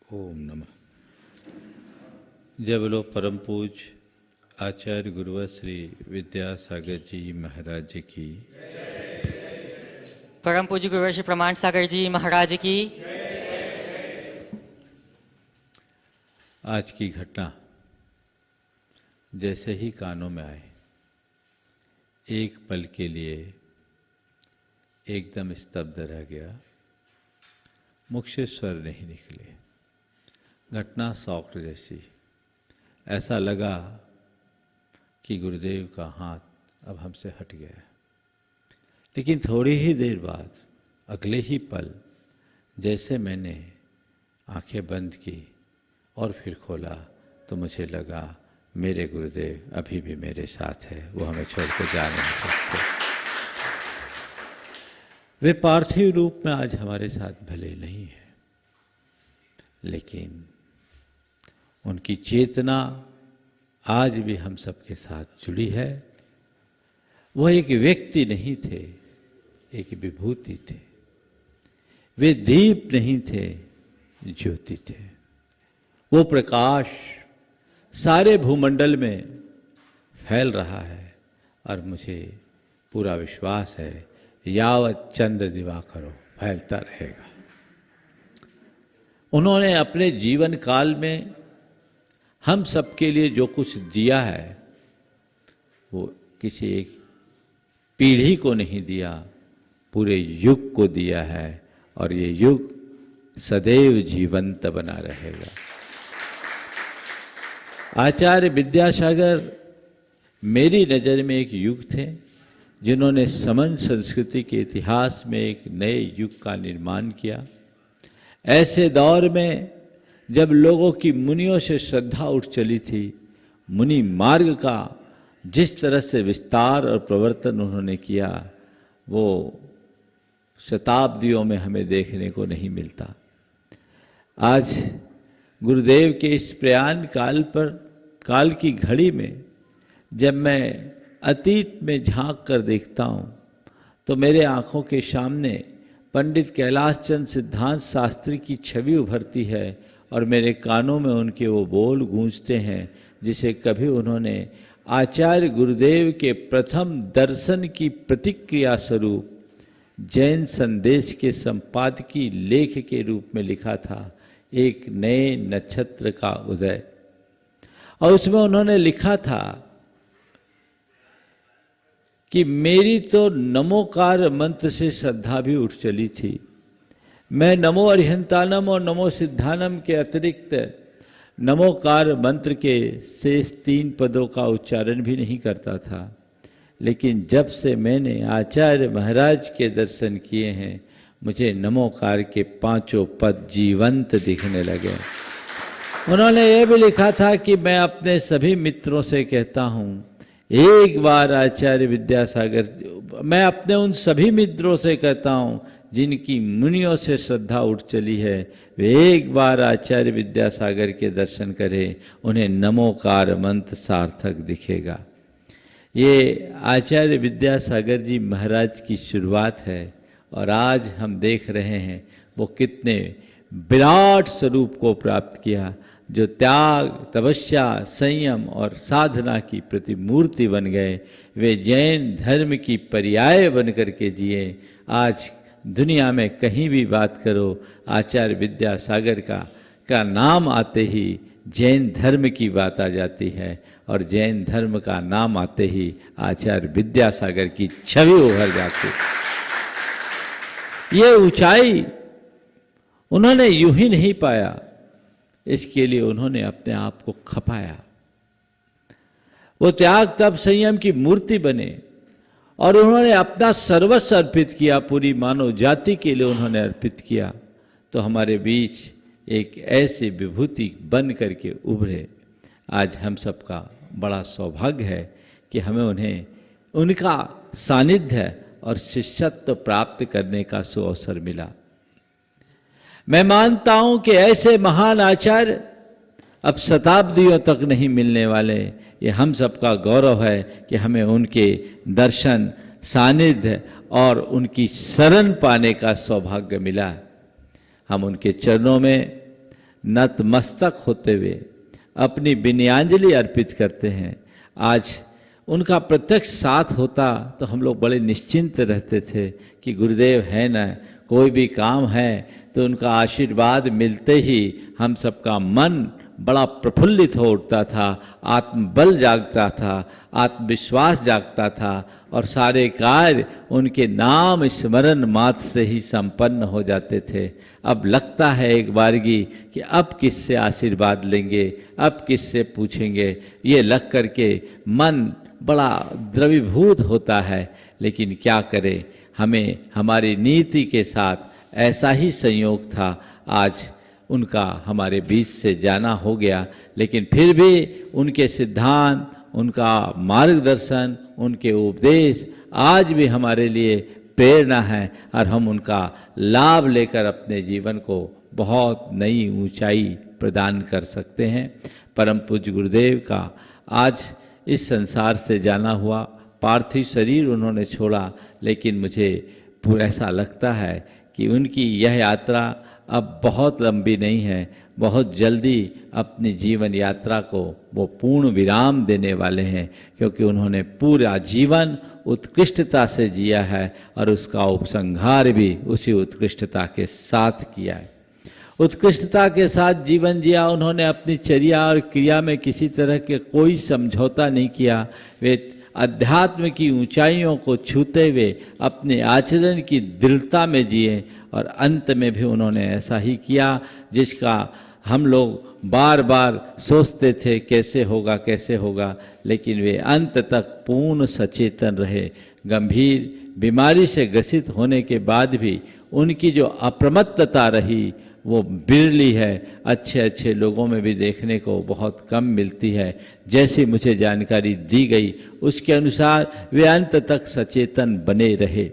ओम नमः। जय बोलो परम पूज आचार्य गुरुवर श्री विद्यासागर जी महाराज जी की। परम पूज्य गुरुवर श्री प्रमाण सागर जी महाराज की। आज की घटना जैसे ही कानों में आए, एक पल के लिए एकदम स्तब्ध रह गया, मुख से स्वर नहीं निकले। घटना शॉक जैसी, ऐसा लगा कि गुरुदेव का हाथ अब हमसे हट गया। लेकिन थोड़ी ही देर बाद, अगले ही पल, जैसे मैंने आंखें बंद की और फिर खोला तो मुझे लगा मेरे गुरुदेव अभी भी मेरे साथ है, वो हमें छोड़ के जा नहीं सकते। वे पार्थिव रूप में आज हमारे साथ भले नहीं है, लेकिन उनकी चेतना आज भी हम सबके साथ जुड़ी है। वह एक व्यक्ति नहीं थे, एक विभूति थे। वे दीप नहीं थे, ज्योति थे। वो प्रकाश सारे भूमंडल में फैल रहा है और मुझे पूरा विश्वास है यावत चंद्र दिवाकरो फैलता रहेगा। उन्होंने अपने जीवन काल में हम सबके लिए जो कुछ दिया है वो किसी एक पीढ़ी को नहीं दिया, पूरे युग को दिया है और ये युग सदैव जीवंत बना रहेगा। आचार्य विद्यासागर मेरी नज़र में एक युग थे जिन्होंने समन संस्कृति के इतिहास में एक नए युग का निर्माण किया। ऐसे दौर में जब लोगों की मुनियों से श्रद्धा उठ चली थी, मुनि मार्ग का जिस तरह से विस्तार और प्रवर्तन उन्होंने किया, वो शताब्दियों में हमें देखने को नहीं मिलता। आज गुरुदेव के इस प्रयाण काल की घड़ी में जब मैं अतीत में झांक कर देखता हूँ तो मेरे आँखों के सामने पंडित कैलाश चंद्र सिद्धांत शास्त्री की छवि उभरती है और मेरे कानों में उनके वो बोल गूंजते हैं जिसे कभी उन्होंने आचार्य गुरुदेव के प्रथम दर्शन की प्रतिक्रिया स्वरूप जैन संदेश के संपादकीय लेख के रूप में लिखा था, एक नए नक्षत्र का उदय। और उसमें उन्होंने लिखा था कि मेरी तो नमोकार मंत्र से श्रद्धा भी उठ चली थी। मैं नमो अरिहंतानम और नमो सिद्धानम के अतिरिक्त नमोकार मंत्र के शेष 3 पदों का उच्चारण भी नहीं करता था। लेकिन जब से मैंने आचार्य महाराज के दर्शन किए हैं, मुझे नमोकार के 5 पद जीवंत दिखने लगे। उन्होंने ये भी लिखा था कि मैं अपने सभी मित्रों से कहता हूँ, एक बार आचार्य विद्यासागर, मैं अपने उन सभी मित्रों से कहता हूँ जिनकी मुनियों से श्रद्धा उठ चली है, वे एक बार आचार्य विद्यासागर के दर्शन करें, उन्हें नमोकार मंत्र सार्थक दिखेगा। ये आचार्य विद्यासागर जी महाराज की शुरुआत है और आज हम देख रहे हैं वो कितने विराट स्वरूप को प्राप्त किया, जो त्याग, तपस्या, संयम और साधना की प्रतिमूर्ति बन गए। वे जैन धर्म की पर्याय बन करके जिए। आज दुनिया में कहीं भी बात करो, आचार्य विद्यासागर का नाम आते ही जैन धर्म की बात आ जाती है और जैन धर्म का नाम आते ही आचार्य विद्यासागर की छवि उभर जाती। ये ऊंचाई उन्होंने यूं ही नहीं पाया, इसके लिए उन्होंने अपने आप को खपाया। वो त्याग तप संयम की मूर्ति बने और उन्होंने अपना सर्वस्व अर्पित किया, पूरी मानव जाति के लिए उन्होंने अर्पित किया। तो हमारे बीच एक ऐसी विभूति बन करके उभरे। आज हम सबका बड़ा सौभाग्य है कि हमें उन्हें उनका सानिध्य और शिष्यत्व प्राप्त करने का सुअवसर मिला। मैं मानता हूं कि ऐसे महान आचार्य अब शताब्दियों तक नहीं मिलने वाले। ये हम सबका गौरव है कि हमें उनके दर्शन, सानिध्य और उनकी शरण पाने का सौभाग्य मिला। हम उनके चरणों में नतमस्तक होते हुए अपनी विनयांजलि अर्पित करते हैं। आज उनका प्रत्यक्ष साथ होता तो हम लोग बड़े निश्चिंत रहते थे कि गुरुदेव है ना, कोई भी काम है तो उनका आशीर्वाद मिलते ही हम सबका मन बड़ा प्रफुल्लित हो उठता था, आत्मबल जागता था, आत्मविश्वास जागता था और सारे कार्य उनके नाम स्मरण मात्र से ही संपन्न हो जाते थे। अब लगता है एक बारगी कि अब किससे आशीर्वाद लेंगे, अब किससे पूछेंगे, ये लग करके मन बड़ा द्रवीभूत होता है। लेकिन क्या करें, हमें हमारी नीति के साथ ऐसा ही संयोग था। आज उनका हमारे बीच से जाना हो गया, लेकिन फिर भी उनके सिद्धांत, उनका मार्गदर्शन, उनके उपदेश आज भी हमारे लिए प्रेरणा है और हम उनका लाभ लेकर अपने जीवन को बहुत नई ऊंचाई प्रदान कर सकते हैं। परम पूज्य गुरुदेव का आज इस संसार से जाना हुआ, पार्थिव शरीर उन्होंने छोड़ा, लेकिन मुझे ऐसा लगता है कि उनकी यह यात्रा अब बहुत लंबी नहीं है, बहुत जल्दी अपनी जीवन यात्रा को वो पूर्ण विराम देने वाले हैं, क्योंकि उन्होंने पूरा जीवन उत्कृष्टता से जिया है और उसका उपसंहार भी उसी उत्कृष्टता के साथ किया है। उत्कृष्टता के साथ जीवन जिया उन्होंने, अपनी चर्या और क्रिया में किसी तरह के कोई समझौता नहीं किया। वे अध्यात्म की ऊंचाइयों को छूते हुए अपने आचरण की दृढ़ता में जिए और अंत में भी उन्होंने ऐसा ही किया जिसका हम लोग बार बार सोचते थे कैसे होगा कैसे होगा, लेकिन वे अंत तक पूर्ण सचेतन रहे। गंभीर बीमारी से ग्रसित होने के बाद भी उनकी जो अप्रमत्तता रही वो बिरली है, अच्छे अच्छे लोगों में भी देखने को बहुत कम मिलती है। जैसी मुझे जानकारी दी गई उसके अनुसार वे अंत तक सचेतन बने रहे।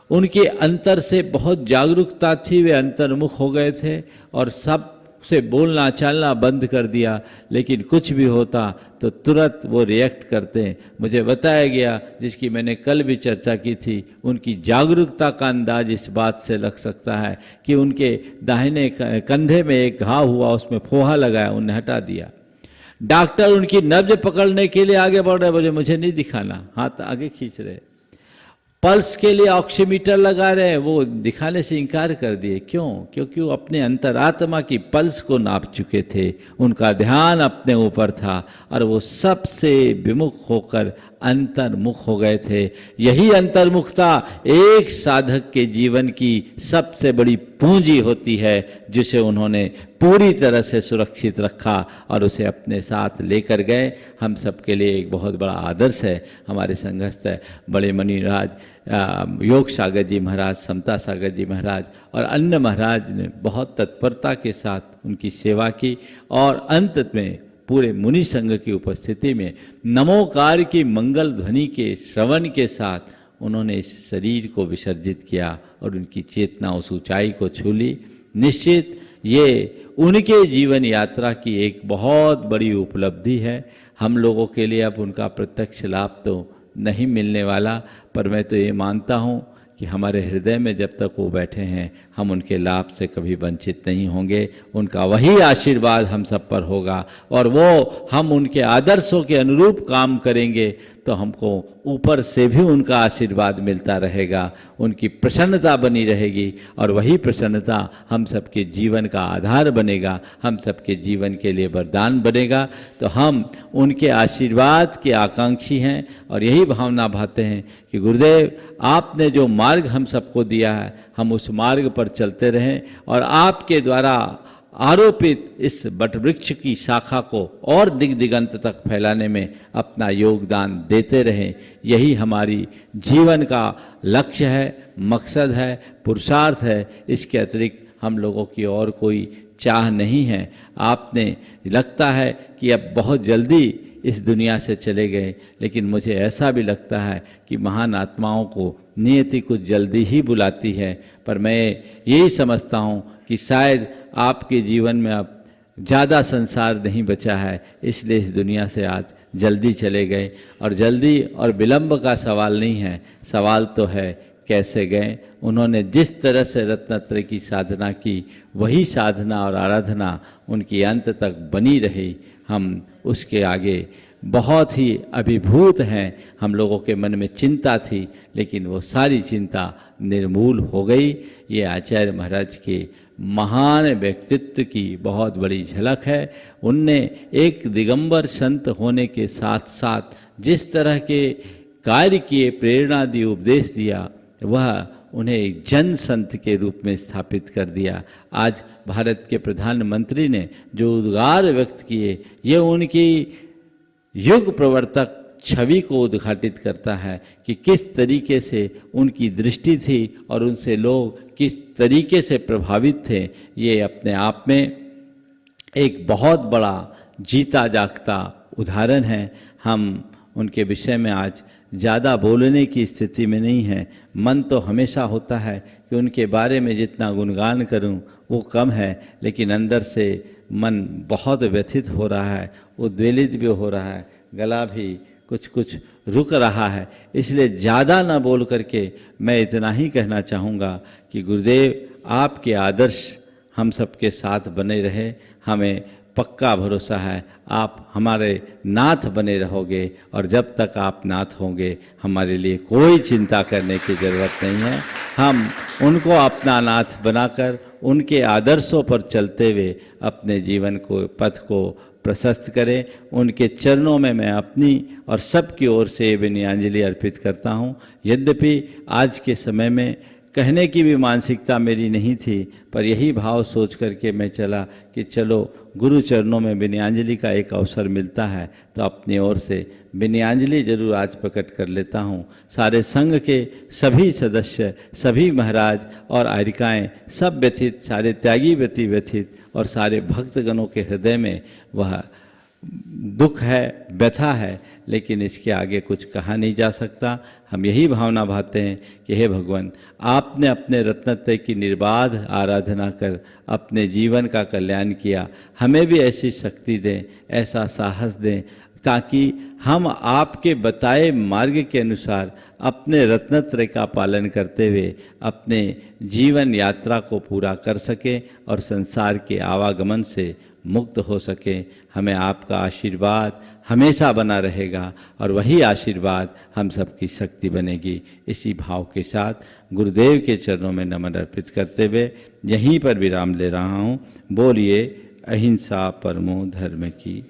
उनके अंतर से बहुत जागरूकता थी, वे अंतर्मुख हो गए थे और सब से बोलना चालना बंद कर दिया, लेकिन कुछ भी होता तो तुरंत वो रिएक्ट करते हैं। मुझे बताया गया, जिसकी मैंने कल भी चर्चा की थी, उनकी जागरूकता का अंदाज इस बात से लग सकता है कि उनके दाहिने कंधे में एक घाव हुआ, उसमें फोहा लगाया, उन्हें हटा दिया। डॉक्टर उनकी नब्ज पकड़ने के लिए आगे बढ़ रहे, बोले मुझे नहीं दिखाना, हाथ आगे खींच रहे। पल्स के लिए ऑक्सीमीटर लगा रहे हैं, वो दिखाने से इनकार कर दिए। क्यों? क्योंकि वो अपने अंतरात्मा की पल्स को नाप चुके थे, उनका ध्यान अपने ऊपर था और वो सबसे विमुख होकर अंतर्मुख हो गए थे। यही अंतर्मुखता एक साधक के जीवन की सबसे बड़ी पूंजी होती है, जिसे उन्होंने पूरी तरह से सुरक्षित रखा और उसे अपने साथ लेकर गए। हम सबके लिए एक बहुत बड़ा आदर्श है। हमारे संघस्थ बड़े मणिराज योग सागर जी महाराज, समता सागर जी महाराज और अन्य महाराज ने बहुत तत्परता के साथ उनकी सेवा की और अंत में पूरे मुनि संघ की उपस्थिति में नमोकार की मंगल ध्वनि के श्रवण के साथ उन्होंने इस शरीर को विसर्जित किया और उनकी चेतना उस ऊंचाई को छू ली। निश्चित ये उनके जीवन यात्रा की एक बहुत बड़ी उपलब्धि है। हम लोगों के लिए अब उनका प्रत्यक्ष लाभ तो नहीं मिलने वाला, पर मैं तो ये मानता हूँ कि हमारे हृदय में जब तक वो बैठे हैं हम उनके लाभ से कभी वंचित नहीं होंगे। उनका वही आशीर्वाद हम सब पर होगा और वो हम उनके आदर्शों के अनुरूप काम करेंगे तो हमको ऊपर से भी उनका आशीर्वाद मिलता रहेगा, उनकी प्रसन्नता बनी रहेगी और वही प्रसन्नता हम सबके जीवन का आधार बनेगा, हम सबके जीवन के लिए वरदान बनेगा। तो हम उनके आशीर्वाद के आकांक्षी हैं और यही भावना भाते हैं कि गुरुदेव आपने जो मार्ग हम सबको दिया है हम उस मार्ग पर चलते रहें और आपके द्वारा आरोपित इस वटवृक्ष की शाखा को और दिग दिगंत तक फैलाने में अपना योगदान देते रहें। यही हमारी जीवन का लक्ष्य है, मकसद है, पुरुषार्थ है। इसके अतिरिक्त हम लोगों की और कोई चाह नहीं है। आपने लगता है कि अब बहुत जल्दी इस दुनिया से चले गए, लेकिन मुझे ऐसा भी लगता है कि महान आत्माओं को नियति कुछ जल्दी ही बुलाती है। पर मैं यही समझता हूँ कि शायद आपके जीवन में अब ज़्यादा संसार नहीं बचा है, इसलिए इस दुनिया से आज जल्दी चले गए। और जल्दी और विलंब का सवाल नहीं है, सवाल तो है कैसे गए। उन्होंने जिस तरह से रत्नत्रय की साधना की, वही साधना और आराधना उनकी अंत तक बनी रही। हम उसके आगे बहुत ही अभिभूत हैं। हम लोगों के मन में चिंता थी, लेकिन वो सारी चिंता निर्मूल हो गई। ये आचार्य महाराज के महान व्यक्तित्व की बहुत बड़ी झलक है। उनने एक दिगंबर संत होने के साथ साथ जिस तरह के कार्य किए, प्रेरणा दी, उपदेश दिया, वह उन्हें एक जन संत के रूप में स्थापित कर दिया। आज भारत के प्रधानमंत्री ने जो उद्गार व्यक्त किए, ये उनकी युग प्रवर्तक छवि को उद्घाटित करता है कि किस तरीके से उनकी दृष्टि थी और उनसे लोग किस तरीके से प्रभावित थे। ये अपने आप में एक बहुत बड़ा जीता जागता उदाहरण है। हम उनके विषय में आज ज़्यादा बोलने की स्थिति में नहीं है। मन तो हमेशा होता है कि उनके बारे में जितना गुणगान करूं वो कम है, लेकिन अंदर से मन बहुत व्यथित हो रहा है, उद्वेलित भी हो रहा है, गला भी कुछ कुछ रुक रहा है। इसलिए ज़्यादा ना बोल करके मैं इतना ही कहना चाहूँगा कि गुरुदेव आपके आदर्श हम सबके साथ बने रहे। हमें पक्का भरोसा है आप हमारे नाथ बने रहोगे, और जब तक आप नाथ होंगे हमारे लिए कोई चिंता करने की ज़रूरत नहीं है। हम उनको अपना नाथ बनाकर उनके आदर्शों पर चलते हुए अपने जीवन को, पथ को प्रशस्त करें। उनके चरणों में मैं अपनी और सबकी ओर से विनयाञ्जलि अर्पित करता हूँ। यद्यपि आज के समय में कहने की भी मानसिकता मेरी नहीं थी, पर यही भाव सोच करके मैं चला कि चलो गुरु चरणों में विनयाञ्जलि का एक अवसर मिलता है तो अपनी ओर से विनयाञ्जलि जरूर आज प्रकट कर लेता हूँ। सारे संघ के सभी सदस्य, सभी महाराज और आर्यिकाएँ सब व्यथित, सारे त्यागी व्यति व्यथित, और सारे भक्तगणों के हृदय में वह दुख है, व्यथा है, लेकिन इसके आगे कुछ कहा नहीं जा सकता। हम यही भावना भाते हैं कि हे भगवान, आपने अपने रत्नत्रय की निर्बाध आराधना कर अपने जीवन का कल्याण किया। हमें भी ऐसी शक्ति दें, ऐसा साहस दें, ताकि हम आपके बताए मार्ग के अनुसार अपने रत्नत्रय का पालन करते हुए अपने जीवन यात्रा को पूरा कर सकें और संसार के आवागमन से मुक्त हो सकें। हमें आपका आशीर्वाद हमेशा बना रहेगा और वही आशीर्वाद हम सबकी शक्ति बनेगी। इसी भाव के साथ गुरुदेव के चरणों में नमन अर्पित करते हुए यहीं पर विराम ले रहा हूँ। बोलिए अहिंसा परमो धर्म की।